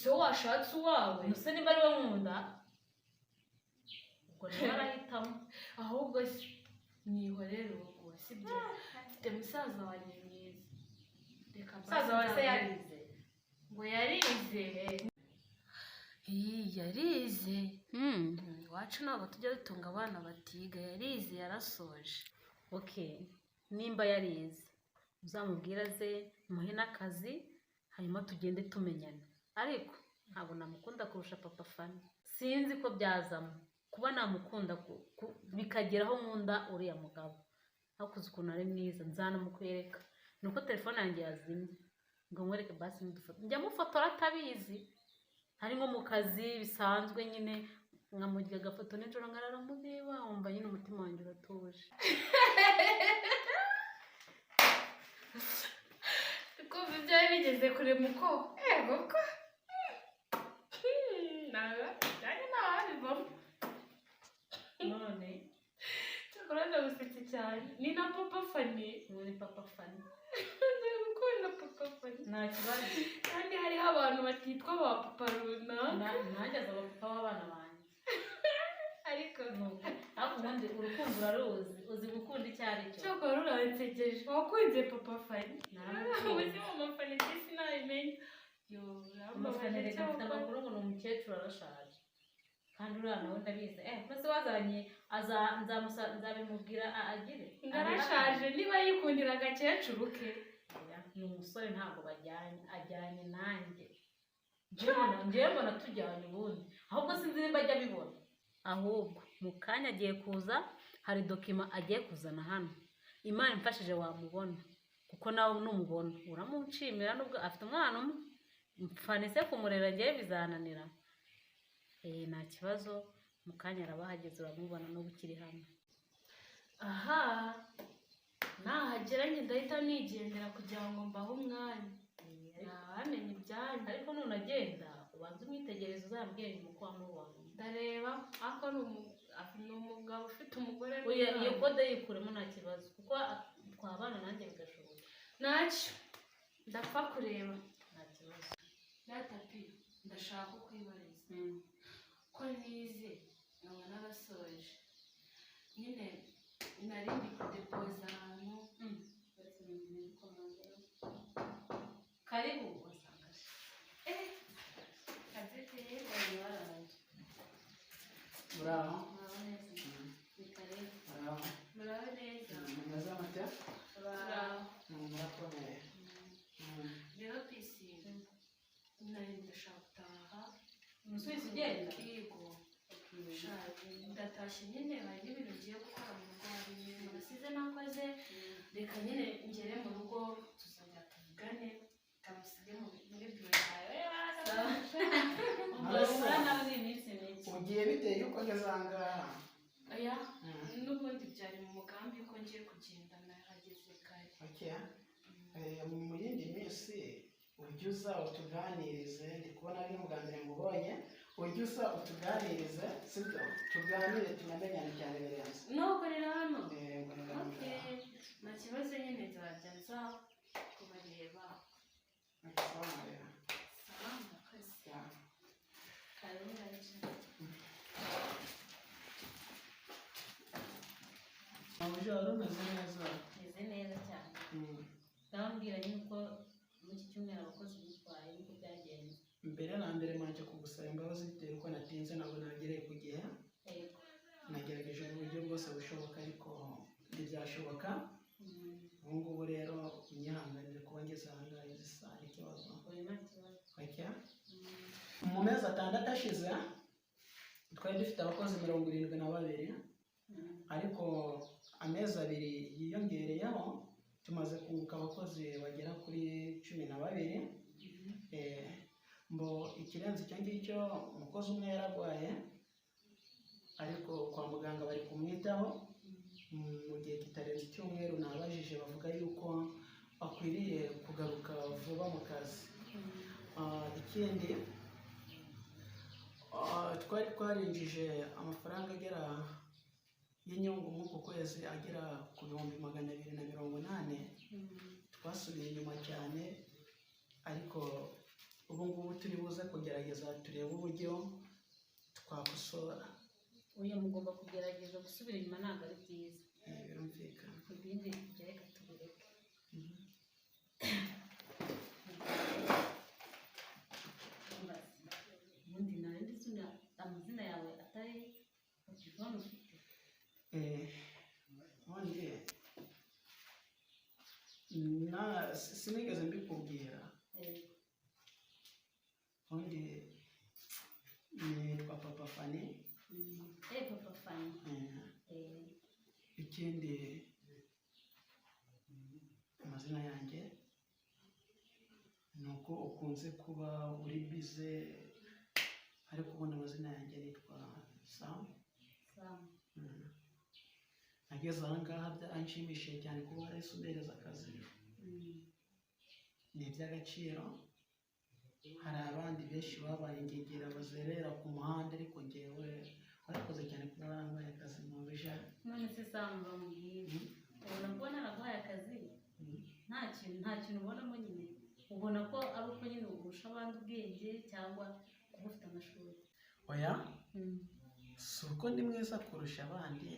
so washatse uwawe nuse nimba ari we nkunda ubwo niba arahitamo ahubwo mwihorere ubwo sibyo mfite musaza wanjye mwiza reka musaza wawe se yarize ngo yarize yarize iwacu ntabwo tujya dutunga abana batiga yarize yarasoje okay nimba yarize uzamubwira ze muhe n'akazi hanyuma tugende tumenyana ariko ntabwo namukunda kurusha papa Fani sinzi ko byazamo kuba namukunda bikageraho nkunda uriya mugabo hakuze ukuntu ari mwiza nzanamukwereka nuko telefone yanjye yazimye ngo nkwereke basi mudufoto njya mufotora atabizi hari nko mu kazi bisanzwe nyine nkamurya agafoto nijoro nkarara mureba wumva nyine umutima wanjye uratuje kumva ibyawe bigeze kure muko ego ko nawe cyane ntabivamo none cyakora ndagusetse cyane ni na papa Fani ni papa Fani ngiye gukunda papa Fani nta kibazo kandi hariho abantu batitwa ba papa runaka nanjye aza papa w'abana banjye ariko ariko ubundi urukundo uraruzi uzi gukunda icyo ari cyo cyakora ruransegeje wakunze papa Fani uzi mama Fani ndetse nabimenye amafani reka mfite amakuru ngo ni umukecuru arashaje kandi uriya nawe ndabizi maze wazanye nzabimubwira agire ngarashaje niba yikundira agakecuru ke ni umusore ntabwo bajyanye ajyanye nanjye njyewe mbona tujyanye ubundi ahubwo sinzi nimba ajya abibona ahubwo mu kanya agiye kuza hari dokima agiye kuzana hano Imana imfashije wamubona kuko nawe numubona uramuncimira nubwo afite umwana umwe mfanise kumurera ngiye bizananira nta kibazo mu kanya arabahageze uramubona no gukiri hano aha nahageranye ndahita nigendera kugira ngo mbahe umwanya ntawamenya ibyanyu ariko nunagenda ubanza umwitegereza uzambwira uko wamubonye ndareba ariko ni umugabo ufite umugore iyo kode yikuremo nta kibazo kuko twabana nanjye bigashoboka ntacyo ndapfa kureba nta kibazo tapi ndashaka kwibariza ko nize nkaba narasoje nyine narindi kudepoza ahantu karibu kazeteye muraho muraho neza muraza amata muraho murakomeye rero pisi nari ndashaka gutaha umusubizo ugenda yego ndatashye nyine hari n'ibintu ngiye gukora mu rugo hari ibintu nasize nakoze reka nyine ngere mu rugo tuzongera tuvugane kamusige muri biro yawe nawe ni iminsi mike ugiye biteye yuko ngeze ahangaha aya n'ubundi byari mu mugambi ko ngiye kugenda nahageze kare mu yindi minsi ujye uza utuganirize ndi kubona ari ubwa mbere ngubonye ujye uza utuganirize sibyo tuganire tunamenyane cyane birenze nokorera hano okay nta kibazo nyine nzajya nza kubareba murakoze karibu wari umeze neza meze neza cyane ndababwira nyine uko muri iki cyumweru abakozi bitwaye niko byagenze mbere na mbere manje kugusaba imbabazi bitewe uko natinze ntabwo nagereye ku gihe nagerageje mu buryo bwose bushoboka ariko ntibyashoboka ubu ngubu rero unyihanganire kuba ngeze ahangaha izi saha n'ikibazo mu mezi 6 ashize twari dufite abakozi 72 ariko amezi 2 yiyongereyeho tumaze kunguka abakozi bagera kuri 12 mbo ikirenze icyo ngicyo umukozi umwe yaragwaye ariko kwa muganga bari kumwitaho mu gihe kitarenze icyumweru nabajije bavuga yuko akwiriye kugaruka vuba mu kazi ikindi twari twarinjije amafaranga agera y'inyungu mu kwezi agera ku 280 twasubiye inyuma cyane ariko ubu ngubu turi buze kugerageza turebe uburyo twakosora. uyu mugomba kugerageza gusubira inyuma ntabwo ari byiza. Birumvikana. ibindi reka tubireke. ubundi nawe ndetse amazina yawe atari telefone ufite? sinigeze mbikubwira. ubundi nitwa Papa Fani. Papa Fani. ikindi amazina yanjye ni uko ukunze kuba uri bize, ariko ubundi amazina yanjye nitwa Sam. nageze aha ngaha byaranshimishije cyane kuba warahise umpereza akazi. ni iby'agaciro. hari abandi benshi babaye ingegera bazerera ku muhanda, ariko njyewe warakoze cyane kuba warampaye akazi mu bija. none se Sam bamubwira ubona ko naraguhaye akazi nta kintu ubonamo nyine? ubona ko ari uko nyine urusha abandi ubwenge cyangwa kuba ufite amashuri? oya, si uko ndi mwiza kurusha abandi,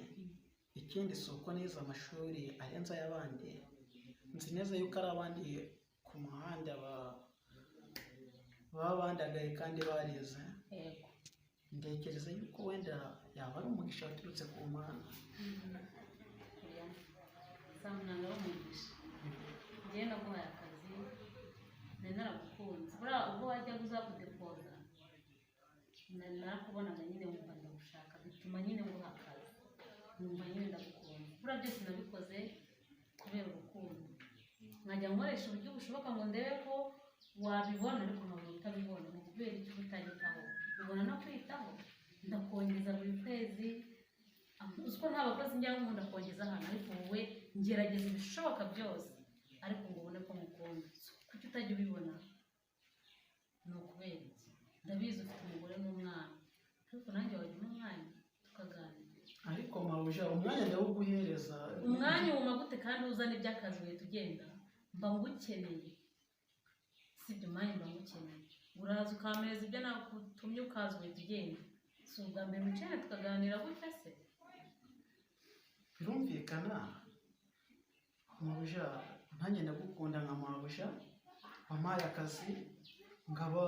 ikindi si uko nize amashuri arenze ay'abandi. nzi neza yuko ari abandi ku muhanda baba bandagaye kandi barize. ntekereza yuko wenda yaba ari umugisha waturutse ku Mana. Sam ntabwo ari umugisha. njyewe naguhaye akazi nari naragukunze. buriya ubwo wajya uzakudepoza narakubonaga nyine wumva ndagushaka, bituma nyine nguha akazi, numva nyine ndagukunze. buriya byose nabikoze kubera urukundo, nkajya nkoresha uburyo bushoboka ngo ndebe ko wabibona, ariko nkabona utabibona. ni ukubera icyo utanyitaho. ubona no kwitaho, ndakongeza buri kwezi. uziko nta bakozi njya nkunda kongeza hano, ariko wowe ngerageza ibishoboka byose, ariko ngo ubone ko mukunda. kuki utajya ubibona? ni ukubera iki? ndabizi ufite umugore n'umwana, ariko nanjye wagira umwanya tukaganira. ariko mabuja umwanya ndawuguhereza. umwanya wuma gute kandi uzana iby'akazi uhita ugenda? mba ngukeneye, sibyo? umwanya mba ngukeneye. uraza ukampereza ibyo nagutumye ukaza uhita ugenda. si ubwa mbere mwicaye tukaganira gutya se? birumvikana mabuja, nanjye ndagukunda nka mabuja wampaye akazi ngaba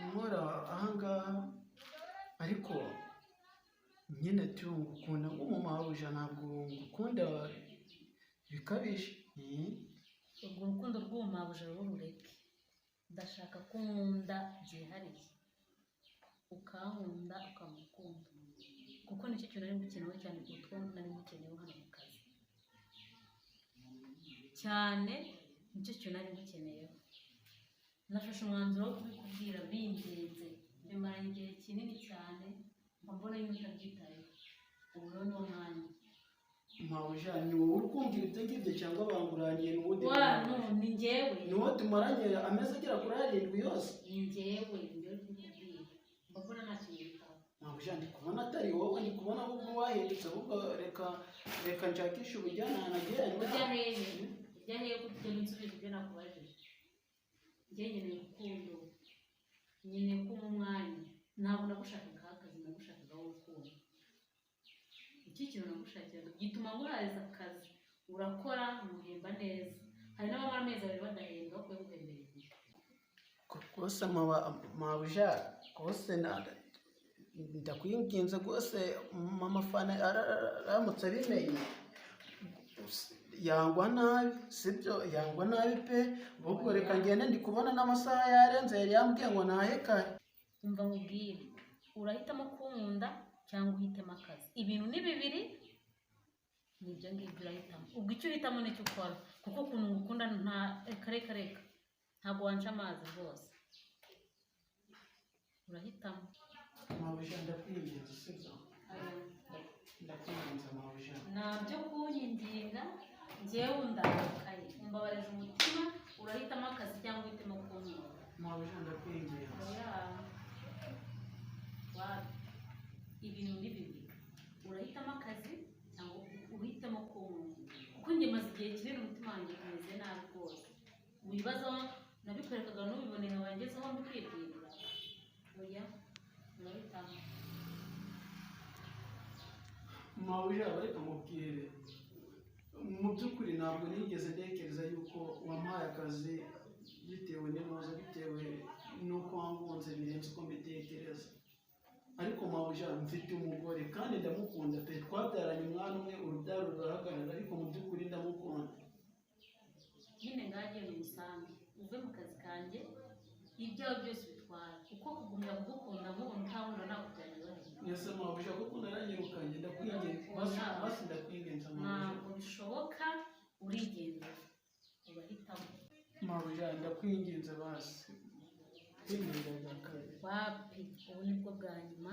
nkora ahangaha, ariko nyine ngukunda nk'umumabuja, ntabwo ngukunda bikabije. ubwo urukundo rw'umumabuja rurureke. ndashaka ko nkunda byihariye, ukankunda ukamukunda, kuko nicyo kintu nari ngukenewe cyane kuko nari ngukenewe hano mu kazi cyane. nicyo kintu nari ngukeneyeho. nafashe umwanzuro wo kubikubwira bingenze, bimaranye igihe kinini cyane, mba mbona yuko utabyitayeho. ubu rero ni wo mwanya. mabuja, ni wowe uri kumvira ibyo ngibyo cyangwa banguraniye n'ubundi? ni njyewe. ni wowe tumaranye amezi agera kuri 7 yose? ni njyewe kubikubwira. mba mbona nta kintu bitaho. mabuja, ndi kubona atari wowe, ndi kubona ahubwo wahindutse. ahubwo reka nshakishe ubujyanama nagiranye. ujya hehe kuko nsubiza ibyo nakubajije. njye nkeneye urukundo, nkeneye ko mu mwanya. ntabwo nagushakaga akazi, nagushakaga urukundo. iki kintu nagushakiraga gituma nguhariza akazi, urakora umuhemba neza. hari n'abamara amezi 2 badahembwa kuko guhembera igihe. rwose mabuja, rwose ndakwinginze rwose. mama Fana aramutse abimenye yangwa nabi, sibyo? yangwa nabi pe. ahubwo reka ngende, ndi kubona n'amasaha yarenze. yari yambwiye ngo nahe kare. umva nkubwire, urahitamo kunkunda cyangwa uhitemo akazi. ibintu ni bibiri, nibyo ngibyo urahitamo. ubwo icyo uhitamo nicyo ukora, kuko ukuntu ngukunda reka ntabwo wanca amazi rwose. urahitamo. mabuja, ndakwinginze, sibyo? ndakwinginze mabuja. ntabyo kunyinginga, njyewe ndakaye. umbabarije umutima. urahitamo akazi cyangwa uhitemo kunkunda? mabuja, ndakwinginze. ibintu ni bibiri, urahitamo akazi cyangwa uhitamo kunkunda. kuko njye maze igihe kinini umutima wanjye umeze nabi rwose. mu bibazo cyangwa ukibwirira oya urahitamo mabuja reka mubwire mu by'ukuri ntabwo nigeze ntekereza yuko wampaye akazi bitewe n'ibibazo bitewe n'uko wangunze birenze uko mbitekereza ariko mabuja mfite umugore kandi ndamukunda pe twabyaranye umwana umwe urubyaro rurahagarara ariko mu by'ukuri ndamukunda nyine ngagiye mu musambi uve mu kazi kanjye ibyawe byose bitwara kuko kugumya kugukunda nk'ubu ntabona nakujyana mwese mabuja kuko naranyirukanye ndakwingenza basi ndakwingenza ntabwo bishoboka urigendera urahitamo mabuja ndakwingenza basi kwingenza bwa kabiri wapi ubu nibwo bwa nyuma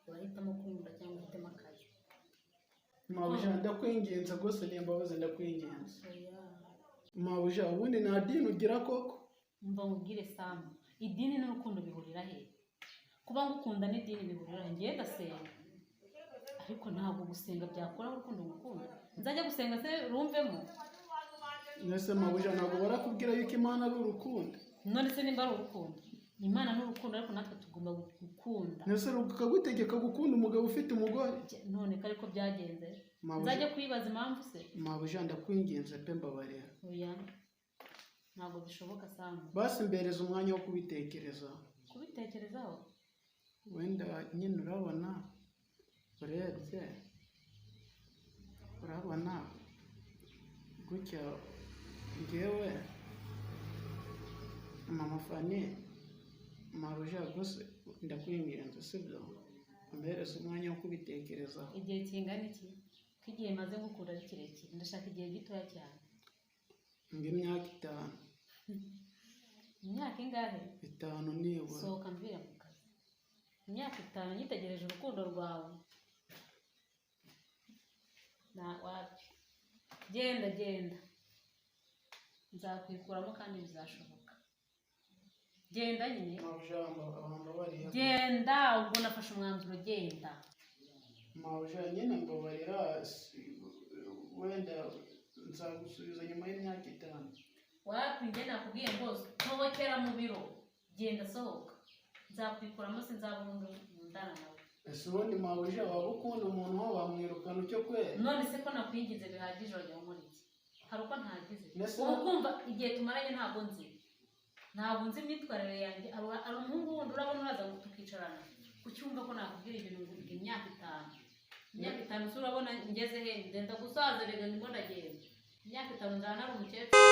urahitamo kwimura cyangwa uhitamo akazi mabuja ndakwingenza rwose niyo mbabazi ndakwingenza mabuja ubundi nta dini ugira koko mva nkubwire Samu idini n'urukundo bihurira he kuba ngukunda n'idini bihurira he ngiye ndasenga ariko ntabwo gusenga byakora urukundo ngukunda nzajya gusenga se rumvemo mwese mabuja ntabwo barakubwira yuko imana ari urukundo none se nimba ari urukundo imana n'urukundo ariko natwe tugomba gukunda mwese rukagutegeka gukunda umugabo ufite umugore none ko ariko byagenze nzajya kwibaza impamvu se mabuja ndakwingenza pe mbabarira oya ntabwo bishoboka Samu basi mbereza umwanya wo kubitekerezaho wenda nyine urabona urebye urabona gutya ngewe mama Fani mabuja gusa ndakwingenza sibyo mbereza umwanya wo kubitekerezaho igihe kingana iki ko igihe maze gukura ari kirekire ndashaka igihe gitoya cyane imyaka 5 imyaka ingahe 5 nibura sohoka mvira mu kazi imyaka 5 nyitegereje urukundo rwawe na wapi genda nzakwikuramo kandi bizashoboka genda nyine genda ubwo nafashe umwanzuro genda mabuja nyine mbabarira wenda nzagusubiza nyuma y'imyaka 5 wapi njye nakubwiye ngo sohokera mu biro genda sohoka nzakwikuramo sinzabunga ndana nawe ese ubundi mabuja waba ukunda umuntu wawe wamwirukana icyo kwera none se ko nakwingize bihagije wajya muri iki hari uko ntagize ubu kumva igihe tumaranye ntabwo nzi imyitwarire yanjye ari umuhungu wundi urabona uraza tukicarana kucyumva ko nakubwira ibintu ngo imyaka 5 se urabona ngeze he ndenda gusaza rega ndimo ndagenda imyaka 5 nzana ari umukecuru